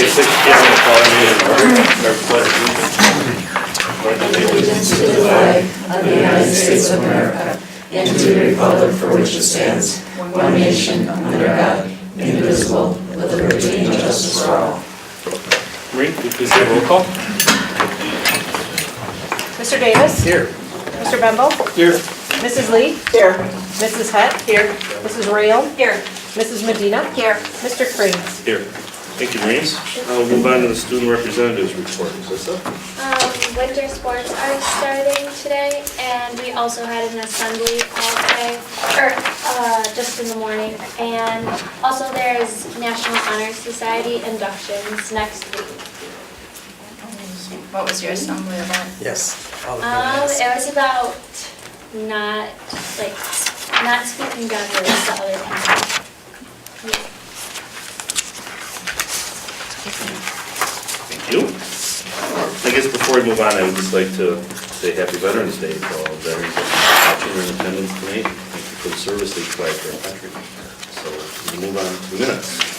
Okay, 6 p.m. we'll call our meeting in order. Our pledge allegiance To the flag of the United States of America and to the republic for which it stands, one nation, under God, indivisible, with liberty and justice for all. Maureen, could you please have a roll call? Mr. Davis? Here. Mr. Bembo? Here. Mrs. Lee? Here. Mrs. Hett? Here. Mrs. Rail? Here. Mrs. Medina? Here. Mr. Krings? Here. Thank you, Maureen. We'll move on to the student representatives report. Is this up? Winter sports are starting today, and we also had an assembly all day, or just in the morning. And also there's National Honor Society inductions next week. What was your assembly about? Yes. It was about not speaking down to other people. Yeah. Thank you. I guess before we move on, I would just like to say Happy Veterans Day to all veterans watching in attendance tonight. Thank you for the service they provide for our country. So we'll move on to the minutes.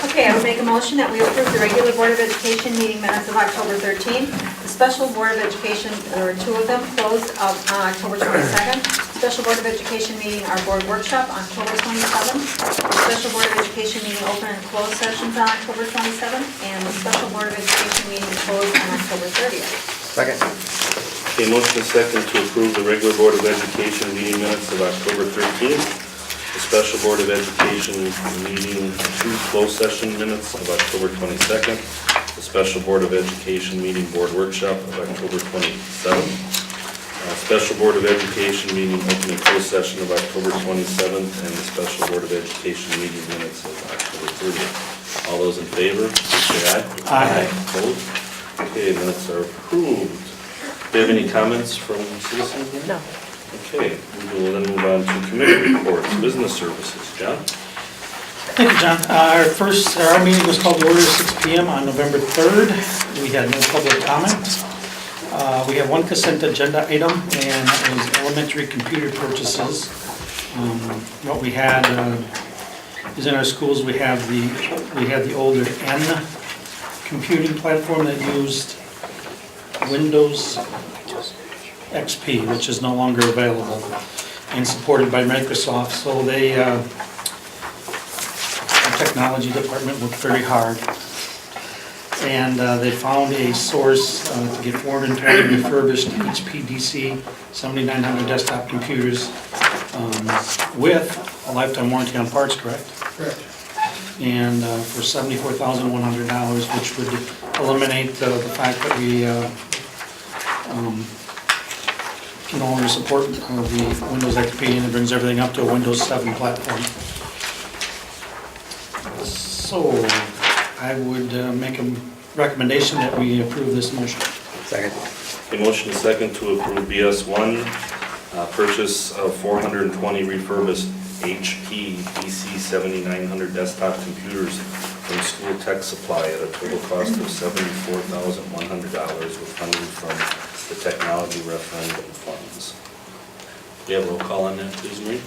Okay, I would make a motion that we approve the regular Board of Education meeting minutes of October 13th. The special Board of Education, there were two of them, closed on October 22nd. Special Board of Education meeting, our board workshop on October 27th. The special Board of Education meeting open and closed sessions on October 27th. And the special Board of Education meeting closed on October 30th. Second. Okay, motion is second to approve the regular Board of Education meeting minutes of October 13th. The special Board of Education meeting, 2 closed session minutes of October 22nd. The special Board of Education meeting board workshop of October 27th. Special Board of Education meeting open and closed session of October 27th. And the special Board of Education meeting minutes of October 30th. All those in favor, please say aye. Aye. Opposed? Okay, minutes are approved. Do you have any comments from citizens here? No. Okay, we will then move on to committee reports, business services. John? Thank you, John. Our meeting was called to order at 6 p.m. on November 3rd. We had no public comment. We have one consent agenda item, and it was elementary computer purchases. What we had is in our schools, we had the older N computing platform that used Windows XP, which is no longer available and supported by Microsoft. So they, the technology department worked very hard, and they found a source to get 420 refurbished HP-DC 7900 desktop computers with a lifetime warranty on parts, correct? Correct. And for $74,100, which would eliminate the fact that we can no longer support the Windows XP, and it brings everything up to a Windows 7 platform. So I would make a recommendation that we approve this motion. Second. A motion is second to approve BS1, purchase of 420 refurbished HP DC 7900 desktop computers from School Tech Supply at a total cost of $74,100 with funding from the Technology Referendum Funds. Do you have a roll call on that, please, Marie?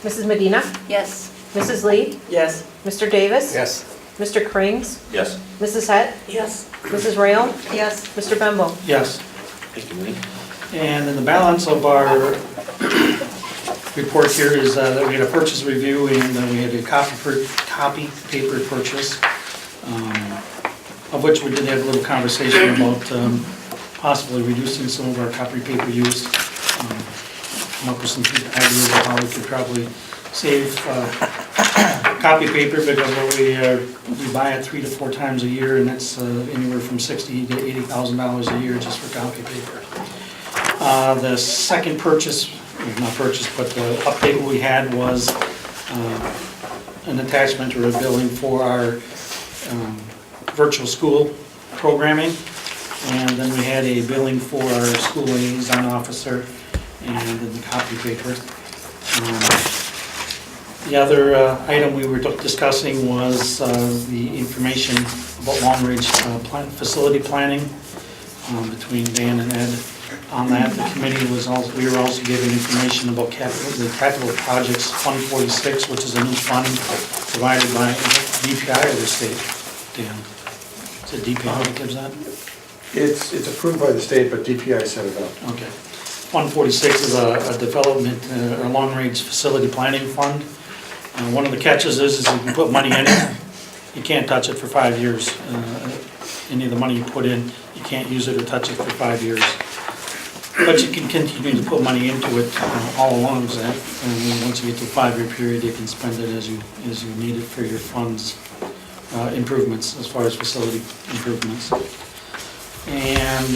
Mrs. Medina? Yes. Mrs. Lee? Yes. Mr. Davis? Yes. Mr. Krings? Yes. Mrs. Hett? Yes. Mrs. Rail? Yes. Mr. Bembo? Yes. Thank you, Marie. And then the balance of our report here is that we had a purchase review, and we had a copy paper purchase, of which we did have a little conversation about possibly reducing some of our copy paper use. Come up with some ideas of how we could probably save copy paper, because we buy it 3 to 4 times a year, and that's anywhere from $60,000 to $80,000 a year just for copy paper. The second purchase, not purchase, but the update we had was an attachment or a billing for our virtual school programming, and then we had a billing for our school liaison officer and then the copy paper. The other item we were discussing was the information about long-range facility planning between Dan and Ed. On that, the committee was also, we were also given information about the capital projects Fund 46, which is a new fund provided by DPI or the state. Dan. Is it DPI that gives that? It's approved by the state, but DPI set it up. Okay. 146 is a development, a long-range facility planning fund. One of the catches is you can put money in it, you can't touch it for 5 years. Any of the money you put in, you can't use it or touch it for 5 years. But you can continue to put money into it all along that. And then once you get to a 5-year period, you can spend it as you need it for your funds improvements, as far as facility improvements. And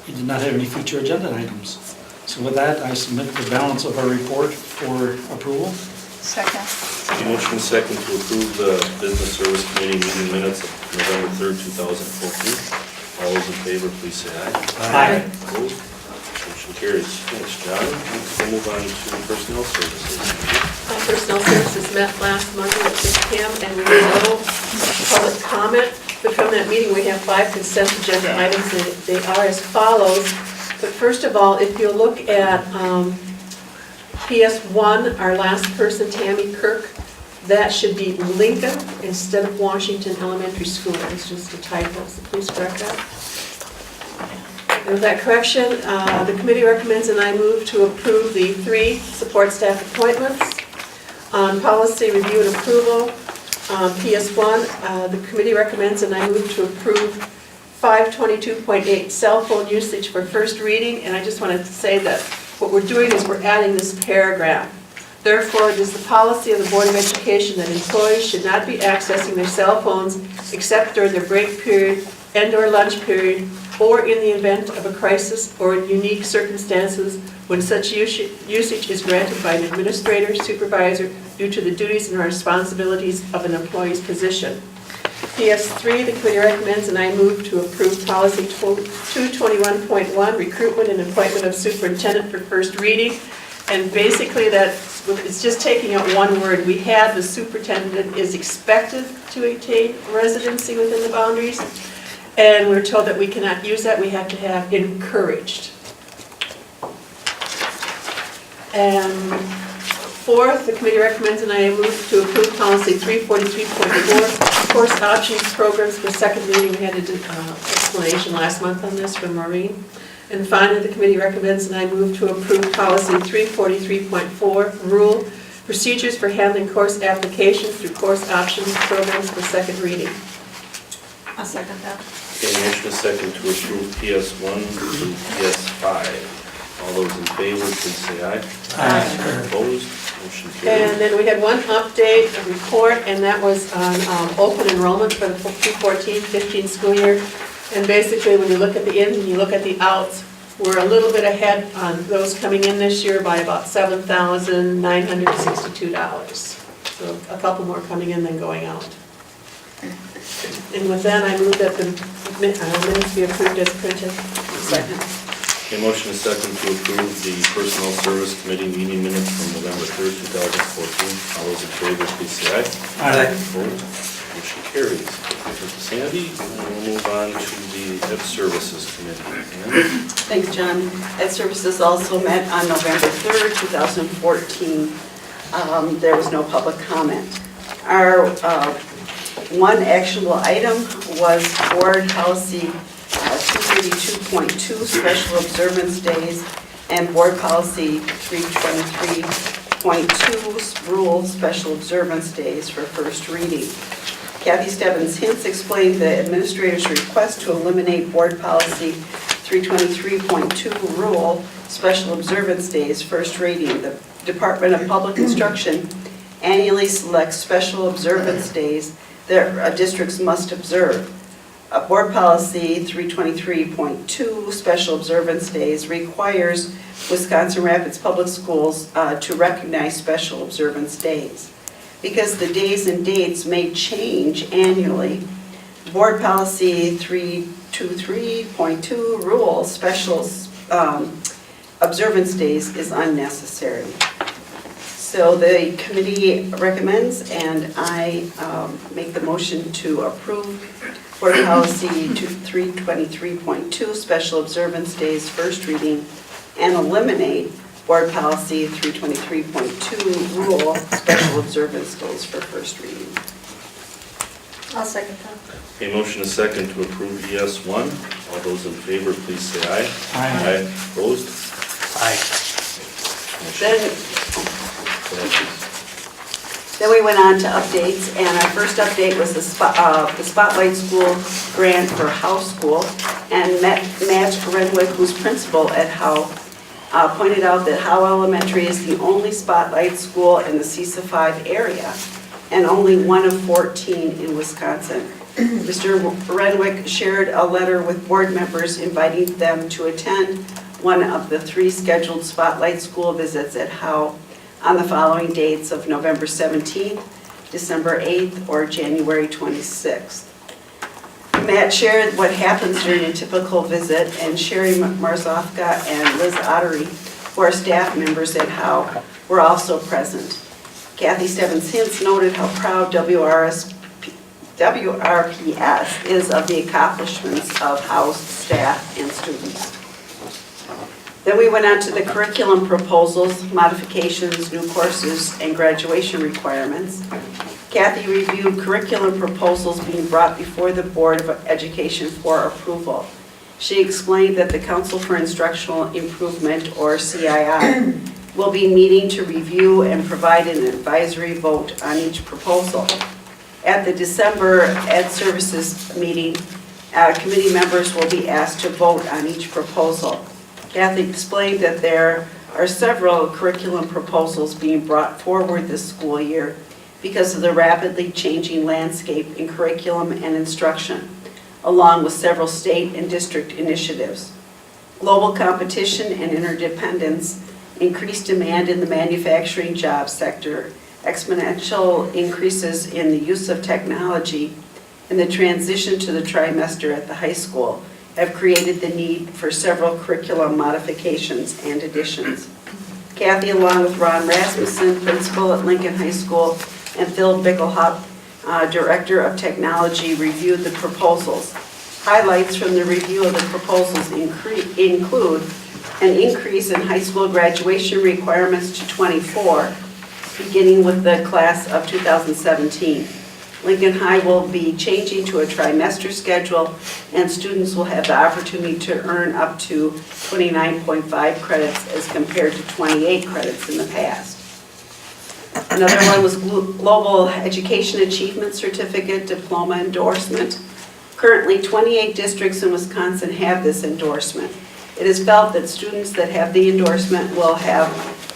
you did not have any future agenda items. So with that, I submit the balance of our report for approval. Second. A motion second to approve the Business Service Committee meeting minutes of November 3rd, 2014. All those in favor, please say aye. Aye. Opposed? Motion carries. Thanks, John. Next, we'll move on to Personnel Services. Personnel Services met last Monday at 6 p.m. and we had no public comment. But from that meeting, we have 5 consent agenda items, and they are as follows. But first of all, if you look at PS1, our last person, Tammy Kirk, that should be Lincoln instead of Washington Elementary School. It's just a typo, so please correct that. And with that correction, the committee recommends and I move to approve the 3 support staff appointments. On policy review and approval, PS1, the committee recommends and I move to approve 522.8 cell phone usage for first reading. And I just wanted to say that what we're doing is we're adding this paragraph. Therefore, it is the policy of the Board of Education that employees should not be accessing their cell phones except during their break period and/or lunch period, or in the event of a crisis or in unique circumstances when such usage is granted by an administrator, supervisor, due to the duties and responsibilities of an employee's position. PS3, the committee recommends and I move to approve policy 221.1, recruitment and appointment of superintendent for first reading. And basically it's just taking out one word. We had the superintendent is expected to attain residency within the boundaries. And we're told that we cannot use that, we have to have encouraged. And fourth, the committee recommends and I move to approve policy 343.4, course options programs for second reading. We had an explanation last month on this from Maureen. And finally, the committee recommends and I move to approve policy 343.4, rule, procedures for handling course applications through course options programs for second reading. I'll second that. Okay, motion is second to approve PS1 through PS5. All those in favor, please say aye. Aye. Opposed? Motion carries. And then we had one update, a report, and that was on open enrollment for the 2014-15 school year. And basically, when you look at the ins and you look at the outs, we're a little bit ahead on those coming in this year by about $7,962. So a couple more coming in than going out. And with that, I move that the minutes be approved as printed. Second. Okay, motion is second to approve the Personnel Service Committee meeting minutes from November 3rd, 2014. All those in favor, please say aye. Aye. Opposed? Motion carries. Thank you, Sandy. And we'll move on to the Ed Services Committee. Ann? Thanks, John. Ed Services also met on November 3rd, 2014. There was no public comment. Our one actionable item was board policy 232.2, special observance days, and board policy 323.2, rule, special observance days for first reading. Kathy Stebbins-Hintz explained the administrator's request to eliminate board policy 323.2, rule, special observance days, first reading. The Department of Public Instruction annually selects special observance days that districts must observe. Board policy 323.2, special observance days, requires Wisconsin Rapids Public Schools to recognize special observance days. Because the days and dates may change annually, board policy 323.2, rule, special observance days is unnecessary. So the committee recommends, and I make the motion to approve board policy 323.2, special observance days, first reading, and eliminate board policy 323.2, rule, special observance days for first reading. I'll second that. Okay, motion is second to approve ES1. All those in favor, please say aye. Aye. Opposed? Aye. Then, Go ahead, please. then we went on to updates, and our first update was the Spotlight School grant for Howe School. And Matt Renwick, who's principal at Howe, pointed out that Howe Elementary is the only Spotlight school in the CISA 5 area, and only one of 14 in Wisconsin. Mr. Renwick shared a letter with board members inviting them to attend one of the 3 scheduled Spotlight school visits at Howe on the following dates of November 17th, December 8th, or January 26th. Matt shared what happens during a typical visit, and Sherry Marzofka and Liz Ottery, who are staff members at Howe, were also present. Kathy Stebbins-Hintz noted how proud WRPS is of the accomplishments of Howe's staff and students. Then we went on to the curriculum proposals, modifications, new courses, and graduation requirements. Kathy reviewed curriculum proposals being brought before the Board of Education for approval. She explained that the Council for Instructional Improvement, or CII, will be meeting to review and provide an advisory vote on each proposal. At the December Ed Services meeting, committee members will be asked to vote on each proposal. Kathy explained that there are several curriculum proposals being brought forward this school year because of the rapidly changing landscape in curriculum and instruction, along with several state and district initiatives. Global competition and interdependence, increased demand in the manufacturing job sector, exponential increases in the use of technology, and the transition to the trimester at the high school have created the need for several curriculum modifications and additions. Kathy, along with Ron Rasmussen, principal at Lincoln High School, and Phil Bickelhop, Director of Technology, reviewed the proposals. Highlights from the review of the proposals include an increase in high school graduation requirements to 24, beginning with the class of 2017. Lincoln High will be changing to a trimester schedule, and students will have the opportunity to earn up to 29.5 credits as compared to 28 credits in the past. Another one was Global Education Achievement Certificate Diploma Endorsement. Currently, 28 districts in Wisconsin have this endorsement. It is felt that students that have the endorsement will have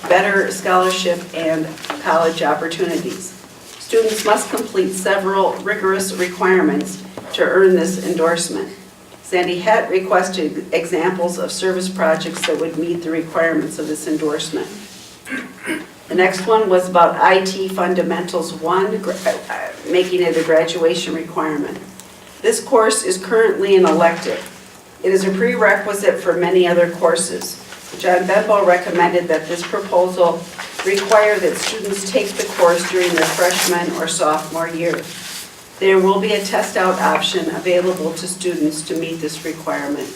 better scholarship and college opportunities. Students must complete several rigorous requirements to earn this endorsement. Sandy Hett requested examples of service projects that would meet the requirements of this endorsement. The next one was about IT Fundamentals 1, making it a graduation requirement. This course is currently an elective. It is a prerequisite for many other courses. John Benbow recommended that this proposal require that students take the course during their freshman or sophomore year. There will be a test out option available to students to meet this requirement.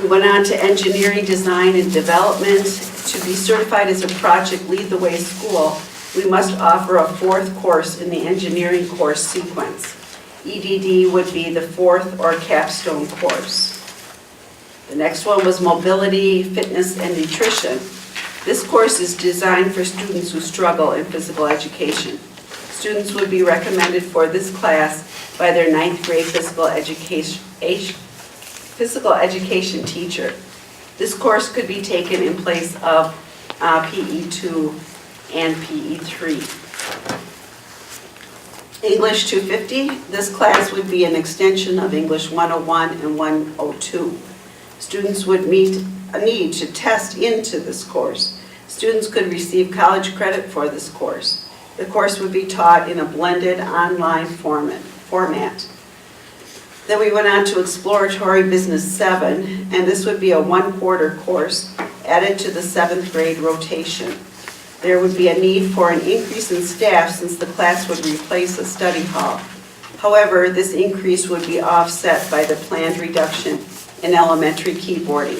We went on to engineering, design, and development. To be certified as a project Lead the Way school, we must offer a 4th course in the engineering course sequence. EDD would be the 4th or capstone course. The next one was mobility, fitness, and nutrition. This course is designed for students who struggle in physical education. Students would be recommended for this class by their 9th grade physical education teacher. This course could be taken in place of PE2 and PE3. English 250, this class would be an extension of English 101 and 102. Students would need to test into this course. Students could receive college credit for this course. The course would be taught in a blended online format. Then we went on to Exploratory Business 7, and this would be a 1-quarter course added to the 7th grade rotation. There would be a need for an increase in staff since the class would replace a study hall. However, this increase would be offset by the planned reduction in elementary keyboarding.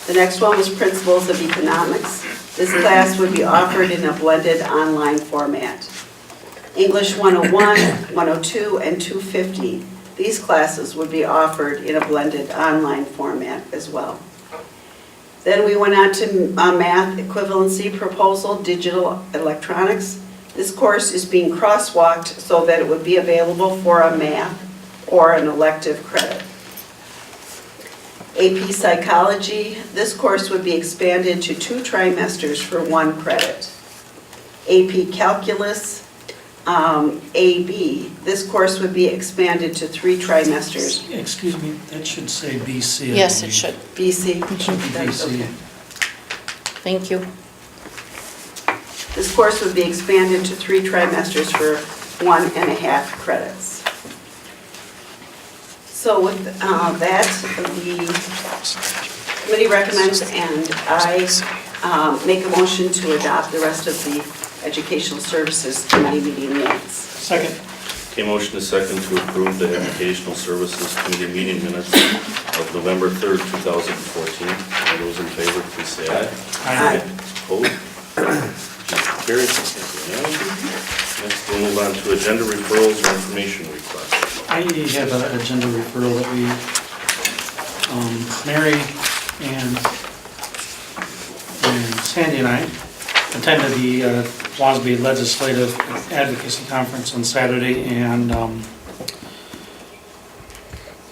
The next one was Principles of Economics. This class would be offered in a blended online format. English 101, 102, and 250. These classes would be offered in a blended online format as well. Then we went on to math equivalency proposal, digital electronics. This course is being crosswalked so that it would be available for a math or an elective credit. AP Psychology, this course would be expanded to 2 trimesters for 1 credit. AP Calculus, AB, this course would be expanded to 3 trimesters. Excuse me, that should say BC. I Yes, it believe. should. BC. Should be BC. Okay. Thank you. This course would be expanded to 3 trimesters for 1.5 credits. So with that, the committee recommends and I make a motion to adopt the rest of the Educational Services Committee meeting minutes. Second. Okay, motion is second to approve the Educational Services Committee meeting minutes of November 3rd, 2014. All those in favor, please say aye. Aye. Opposed? Motion carries. Next, we'll move on to agenda referrals or information requests. I have an agenda referral that we, Mary and Sandy and I attended the Wasby Legislative Advocacy Conference on Saturday and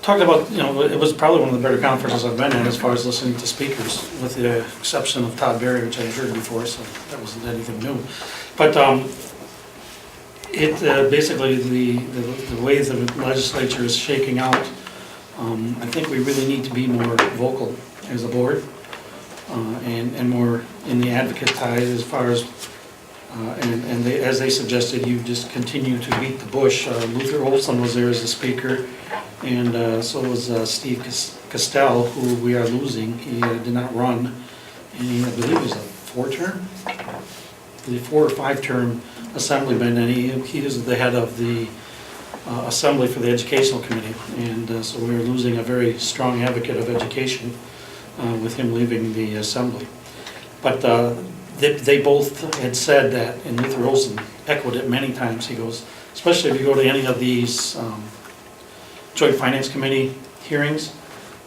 talked about, it was probably one of the better conferences I've been at as far as listening to speakers, with the exception of Todd Berry, which I heard before, so that wasn't anything new. But it basically, the way the legislature is shaking out, I think we really need to be more vocal as a board and more in the advocate side as far as, and they, as they suggested, you just continue to beat the bush. Luther Olson was there as a speaker, and so was Steve Castell, who we are losing. He did not run, and he, I believe it was a 4-term? The 4 or 5-term assemblyman, and he was the head of the assembly for the educational committee, and so we were losing a very strong advocate of education with him leaving the assembly. But they both had said that, and Luther Olson echoed it many times. He goes, especially if you go to any of these Joint Finance Committee hearings,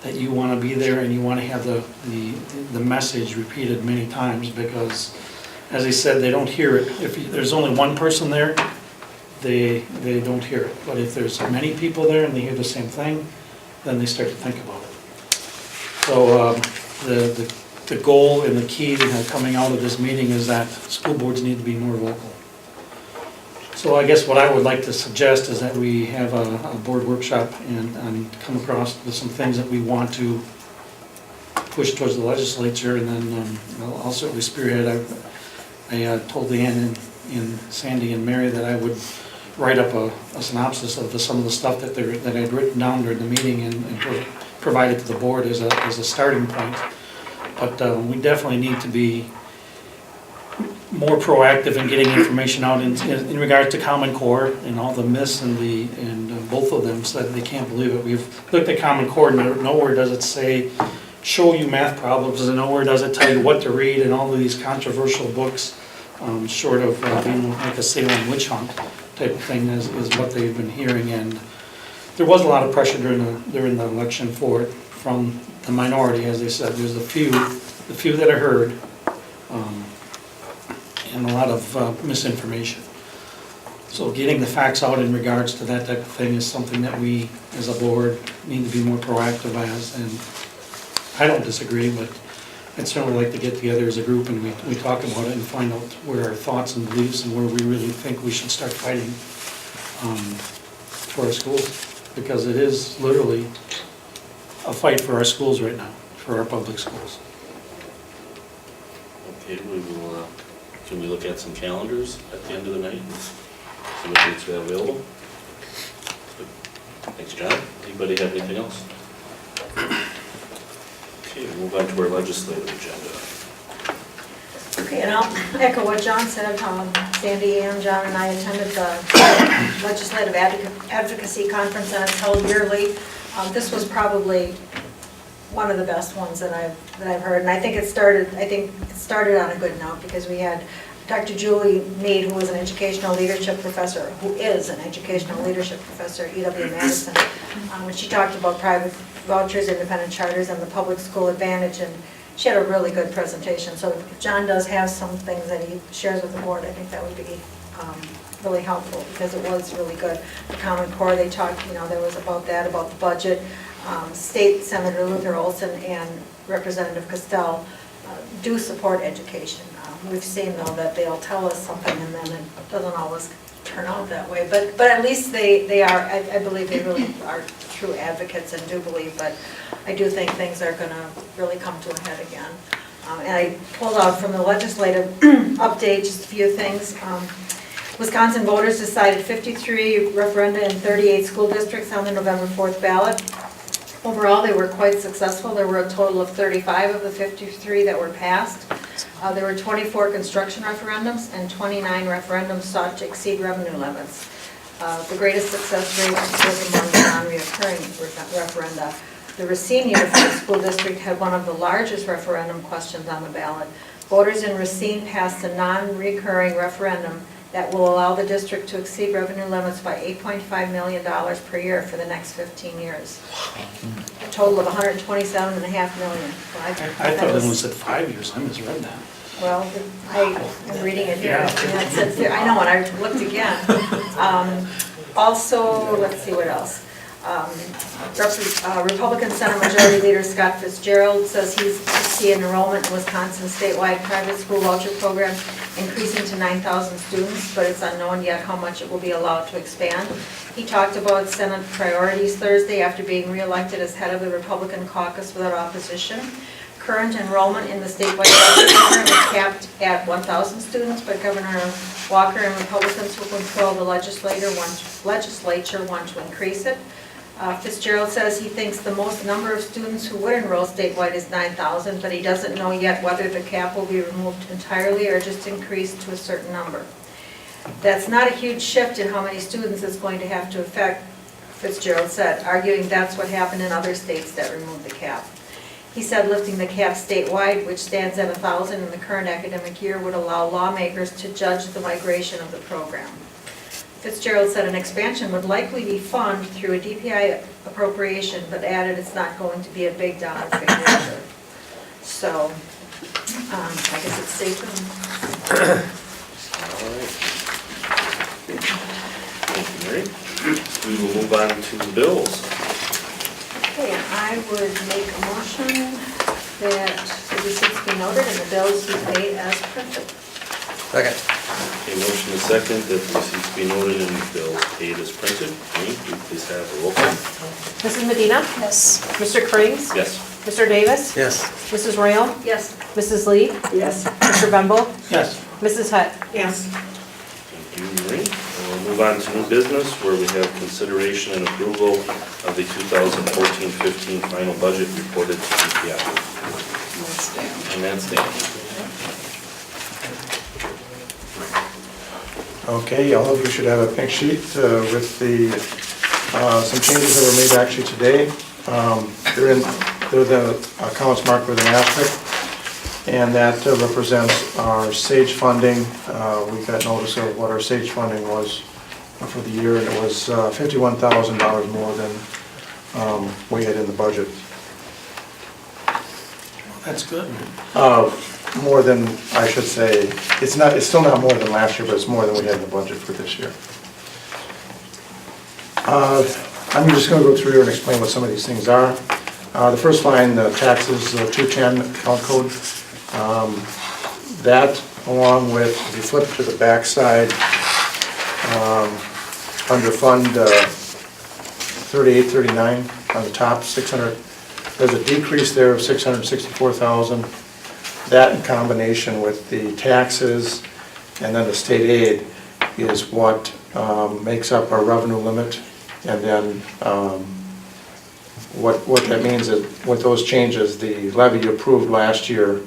that you want to be there and you want to have the message repeated many times, because as he said, they don't hear it. If there's only one person there, they don't hear it. But if there's many people there and they hear the same thing, then they start to think about it. So the goal and the key coming out of this meeting is that school boards need to be more vocal. So I guess what I would like to suggest is that we have a board workshop and come across with some things that we want to push towards the legislature, and then I'll certainly spearhead. I told Leanne and Sandy and Mary that I would write up a synopsis of some of the stuff that I'd written down during the meeting and provide it to the board as a starting point. But we definitely need to be more proactive in getting information out in regards to Common Core and all the myths and both of them said they can't believe it. We've looked at Common Core and nowhere does it say show you math problems, and nowhere does it tell you what to read, and all of these controversial books, short of being like a Salem witch hunt type of thing is what they've been hearing. And there was a lot of pressure during the election for it from the minority, as they said. There's the few that are heard, and a lot of misinformation. So getting the facts out in regards to that type of thing is something that we, as a board, need to be more proactive as. And I don't disagree, but I'd certainly like to get together as a group and we talk about it and find out where our thoughts and beliefs and where we really think we should start fighting for our schools. Because it is literally a fight for our schools right now, for our public schools. Okay, we will, can we look at some calendars at the end of the night? See what dates we have available? Thanks, John. Anybody have anything else? Okay, we'll move on to our legislative agenda. Okay, and I'll echo what John said. Sandy and John and I attended the Legislative Advocacy Conference, and it's held yearly. This was probably one of the best ones that I've heard, and I think it started on a good note, because we had Dr. Julie Mead, who was an educational leadership professor, who is an educational leadership professor at UW Madison, when she talked about private vouchers, independent charters, and the public school advantage, and she had a really good presentation. So if John does have some things that he shares with the board, I think that would be really helpful, because it was really good. The Common Core, they talked, there was about that, about the budget. State Senator Luther Olson and Representative Castell do support education. We've seen, though, that they'll tell us something and then it doesn't always turn out that way. But at least they are, I believe they really are true advocates and do believe, but I do think things are going to really come to a head again. And I pulled out from the legislative update just a few things. Wisconsin voters decided 53 referenda in 38 school districts on the November 4th ballot. Overall, they were quite successful. There were a total of 35 of the 53 that were passed. There were 24 construction referendums and 29 referendums sought to exceed revenue limits. The greatest success rate was among the non-reoccurring referenda. The Racine Unified School District had one of the largest referendum questions on the ballot. Voters in Racine passed a non-recurring referendum that will allow the district to exceed revenue limits by $8.5 million per year for the next 15 years. A total of $127.5 million. So I thought it was at 5 years, I misread that. Well, I'm reading it here. Yeah. And it says there, I know, and I looked again. Also, let's see what else. Republican Senate Majority Leader Scott Fitzgerald says he's to see an enrollment in Wisconsin's statewide private school voucher program increasing to 9,000 students, but it's unknown yet how much it will be allowed to expand. He talked about Senate priorities Thursday after being reelected as head of the Republican caucus without opposition. Current enrollment in the statewide voucher program is capped at 1,000 students, but Governor Walker and Republicans who control the legislature want to increase it. Fitzgerald says he thinks the most number of students who would enroll statewide is 9,000, but he doesn't know yet whether the cap will be removed entirely or just increased to a certain number. That's not a huge shift in how many students it's going to have to affect, Fitzgerald said, arguing that's what happened in other states that removed the cap. He said lifting the cap statewide, which stands at 1,000 in the current academic year, would allow lawmakers to judge the migration of the program. Fitzgerald said an expansion would likely be funded through a DPI appropriation, but added it's not going to be a big dollar figure either. So, I guess it's safe. Thank you, Mary. We will move on to the bills. Okay, and I would make a motion that the receipts be noted and the bills be paid as printed. Second. Okay, motion is second that the receipts be noted and the bills paid as printed. Amy, will you please have a roll call? Mrs. Medina? Yes. Mr. Krings? Yes. Mr. Davis? Yes. Mrs. Royal? Yes. Mrs. Lee? Yes. Mr. Bemble? Yes. Mrs. Hutt? Yes. Thank you, Marie. We'll move on to new business where we have consideration and approval of the 2014-15 final budget reported to DPI. And that's Dan. Okay, all of you should have a pink sheet with the, some changes that were made actually today. They're the accounts marked with an asterisk, and that represents our SAGE funding. We got notice of what our SAGE funding was for the year, and it was $51,000 more than we had in the budget. That's good. More than, I should say, it's still not more than last year, but it's more than we had in the budget for this year. I'm just going to go through here and explain what some of these things are. The first line, the taxes, 210 account code. That, along with, if you flip to the back side, under Fund 3839 on the top, 600, there's a decrease there of 664,000. That in combination with the taxes and then the state aid is what makes up our revenue limit. And then what that means is with those changes, the levy you approved last year,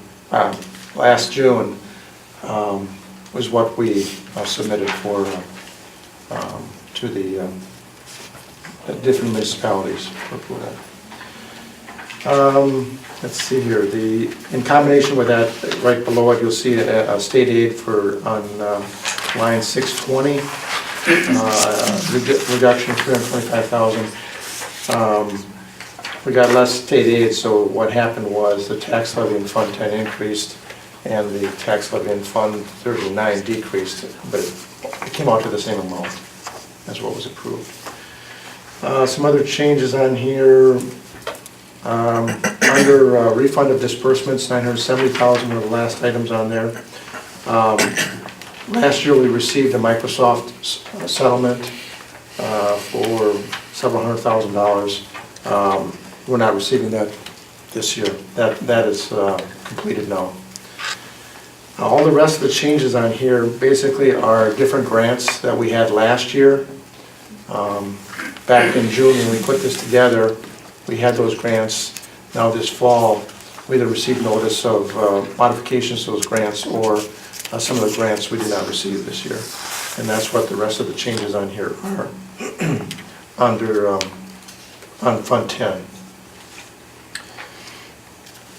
last June, was what we submitted for to the different municipalities for approval. Let's see here, in combination with that, right below it, you'll see a state aid on line 620, reduction of $325,000. We got less state aid, so what happened was the tax levy in Fund 10 increased and the tax levy in Fund 39 decreased, but it came out to the same amount as what was approved. Some other changes on here. Under refund of disbursements, $970,000 were the last items on there. Last year, we received a Microsoft settlement for several $100,000. We're not receiving that this year. That is completed now. All the rest of the changes on here basically are different grants that we had last year. Back in June, when we put this together, we had those grants. Now this fall, we either received notice of modifications to those grants or some of the grants we did not receive this year. And that's what the rest of the changes on here are on Fund 10.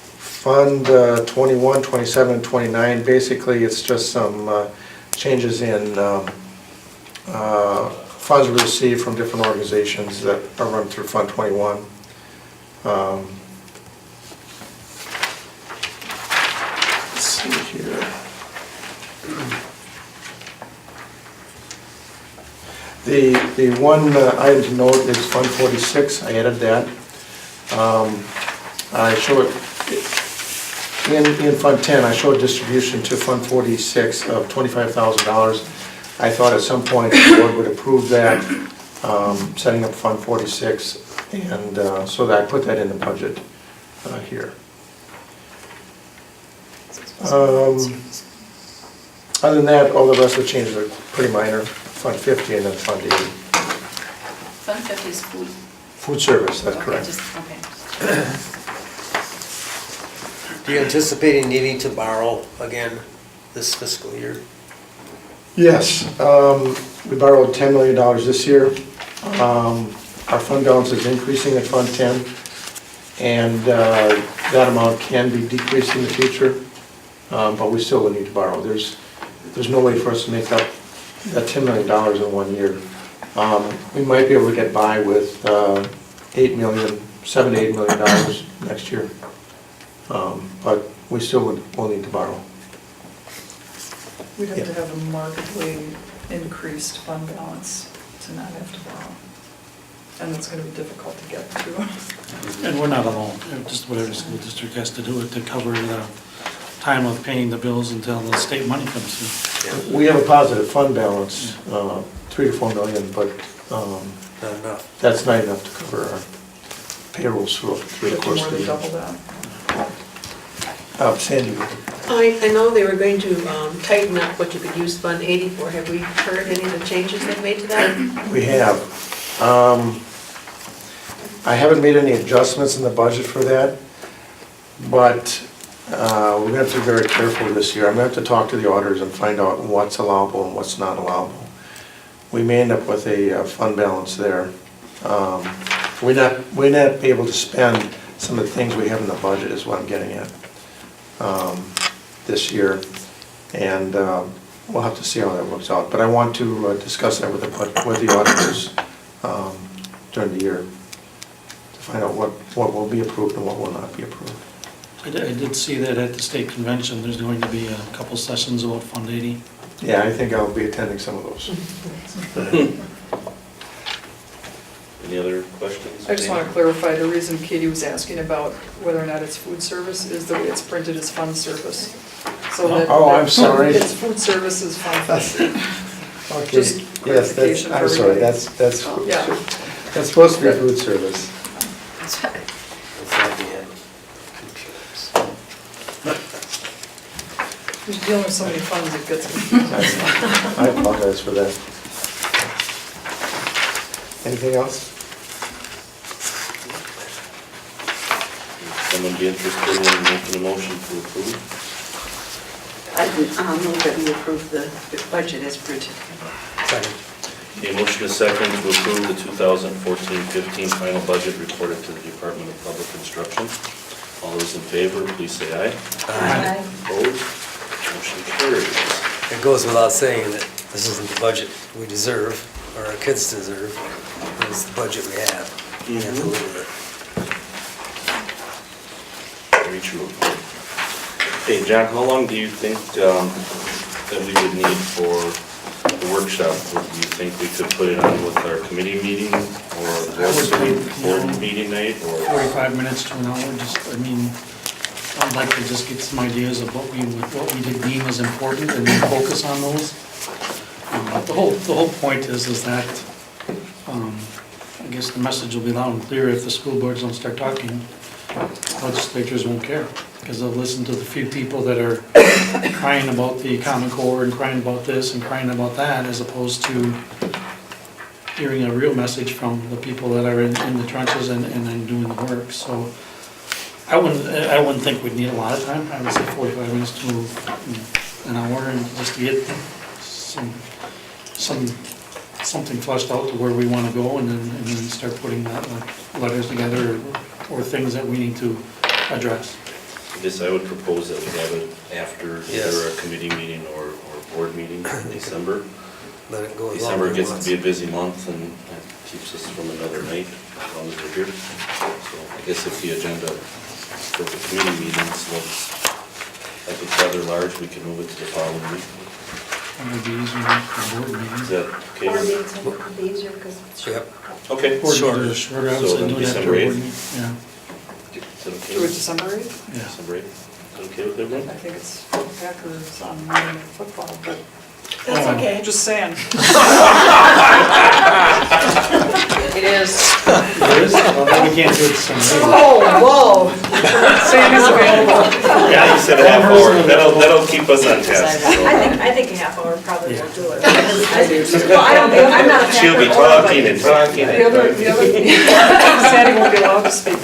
Fund 21, 27, and 29, basically it's just some changes in funds we received from different organizations that are run through Fund 21. Let's see here. The one item to note is Fund 46. I added that. I show it in Fund 10. I show a distribution to Fund 46 of $25,000. I thought at some point the board would approve that, setting up Fund 46, and so that I put that in the budget here. Other than that, all the rest of the changes are pretty minor. Fund 50 and then Fund 80. Fund 50 is food. Food service, that's Okay, correct. okay. Do you anticipate needing to borrow again this fiscal year? Yes, we borrowed $10 million this year. Our fund balance is increasing at Fund 10, and that amount can be decreased in the future, but we still will need to borrow. There's no way for us to make up that $10 million in 1 year. We might be able to get by with $7 to $8 million next year, but we still will need to borrow. We'd have to have a markedly increased fund balance to not have to borrow. And it's going to be difficult to get to. And we're not alone. Just whatever school district has to do it to cover the time of paying the bills until the state money comes through. We have a positive fund balance, 3 to 4 million, but Not enough. that's not enough to cover our payrolls through the course More of the than year. double that. Sandy? I know they were going to tighten up what you could use Fund 80 for. Have we heard any of the changes they've made to that? We have. I haven't made any adjustments in the budget for that, but we're going to have to be very careful this year. I'm going to have to talk to the auditors and find out what's allowable and what's not allowable. We may end up with a fund balance there. We're not be able to spend some of the things we have in the budget is what I'm getting at this year, and we'll have to see how that works out. But I want to discuss that with the auditors during the year to find out what will be approved and what will not be approved. I did see that at the state convention, there's going to be a couple sessions about Fund 80. Yeah, I think I'll be attending some of those. Any other questions? I just want to clarify, the reason Katie was asking about whether or not it's food service is the way it's printed as fund service. So that. Oh, I'm sorry. It's food services fund festive. Okay, Just yes, clarification I'm for sorry, everybody. Yeah. that's supposed to be food service. It's not the end. You're dealing with so many funds, it gets confusing. I apologize for that. Anything else? Someone be interested in making a motion to approve? I would move that we approve the budget as printed. Second. Okay, motion is second to approve the 2014-15 final budget reported to the Department of Public Instruction. All those in favor, please say aye. Aye. Opposed? Motion carries. It goes without saying that this isn't the budget we deserve, or our kids deserve. It's the budget we have. We have to live with it. Very true. Hey, John, how long do you think that we would need for the workshop? Do you think we could put it on with our committee meeting or I would think, board meeting night or? 45 minutes to an hour, I'd like to just get some ideas of what we did deem as important and then focus on those. The whole point is that, I guess the message will be loud and clear if the school boards don't start talking, legislatures won't care, because they'll listen to the few people that are crying about the Common Core and crying about this and crying about that, as opposed to hearing a real message from the people that are in the trenches and then doing the work. So I wouldn't think we'd need a lot of time. I would say 45 minutes to an hour, and just to get something fleshed out to where we want to go, and then start putting that letters together or things that we need to address. I guess I would propose that we have it after either a committee meeting or board meeting in December. Let it go as long December as it gets wants. to be a busy month and it keeps us from another night as long as we're here. So I guess if the agenda for the committee meetings looks like it's rather large, we can move it to the following week. That would be easier for board Is meetings. that okay? Board meetings would be easier because Yep. Okay. Board Shorter. meetings are shorter. I would So say then do it after December a 8th? board meeting. Yeah. Is that okay? Do it December 8th? Yeah. December 8th. Is that okay with everyone? I think it's Packers on Monday Night Football, but that's okay. just saying. It is. It is? Well, then we can't do it December. Whoa. Sandy's available. Yeah, you said a half hour. That'll keep us on task. so. I think a half hour probably will do it. I do too. Well, I'm not a She'll be Packer or a talking and talking and The other, talking. Sandy won't be allowed to speak.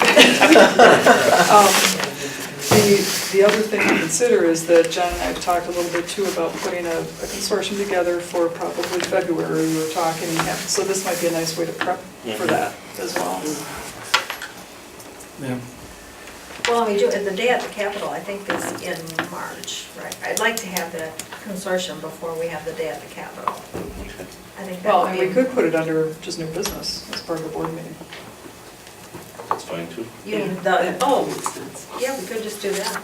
The other thing to consider is that John and I have talked a little bit too about putting a consortium together for probably February. We were talking, so this might be a nice way to prep for that as well. Yeah. Well, the day at the Capitol, I think, is in March, right? I'd like to have that consortium before we have the day at the Capitol. I think that Well, would and be. we could put it under just new business as part of the board meeting. That's fine too. You mean yeah, we could just do that.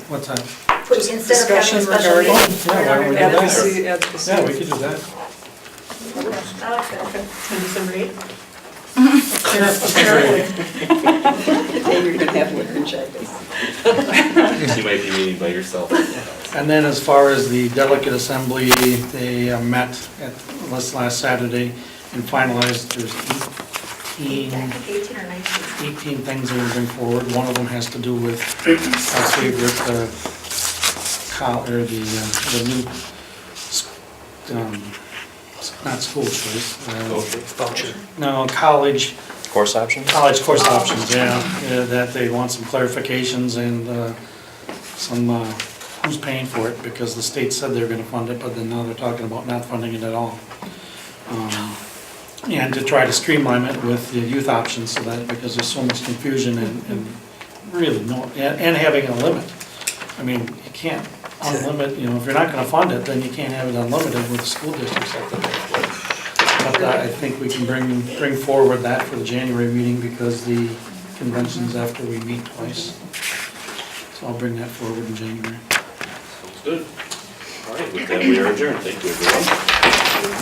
What's that? Put, Just instead of having a discussion special regarding- meeting. Yeah, why don't we do that? Advocacy. Yeah, we could do that. Okay. December 8th? Apparently. You're gonna have liquor check this. You might be meeting by yourself. And then as far as the delegate assembly, they met at last Saturday and finalized, there's 18 I think 18 or 19. 18 things that we bring forward. One of them has to do with our favorite, the new, not school choice. Voucher. No, college Course options? College course options, yeah, that they want some clarifications and some, who's paying for it, because the state said they were gonna fund it, but then now they're talking about not funding it at all. And to try to streamline it with the youth options, so that, because there's so much confusion and really no, and having a limit. I mean, you can't unlimit, if you're not gonna fund it, then you can't have it unlimited with the school districts have to pay for it. But I think we can bring forward that for the January meeting, because the convention's after we meet twice. So I'll bring that forward in January. Sounds good. All right, with that, we are adjourned. Thank you, everyone.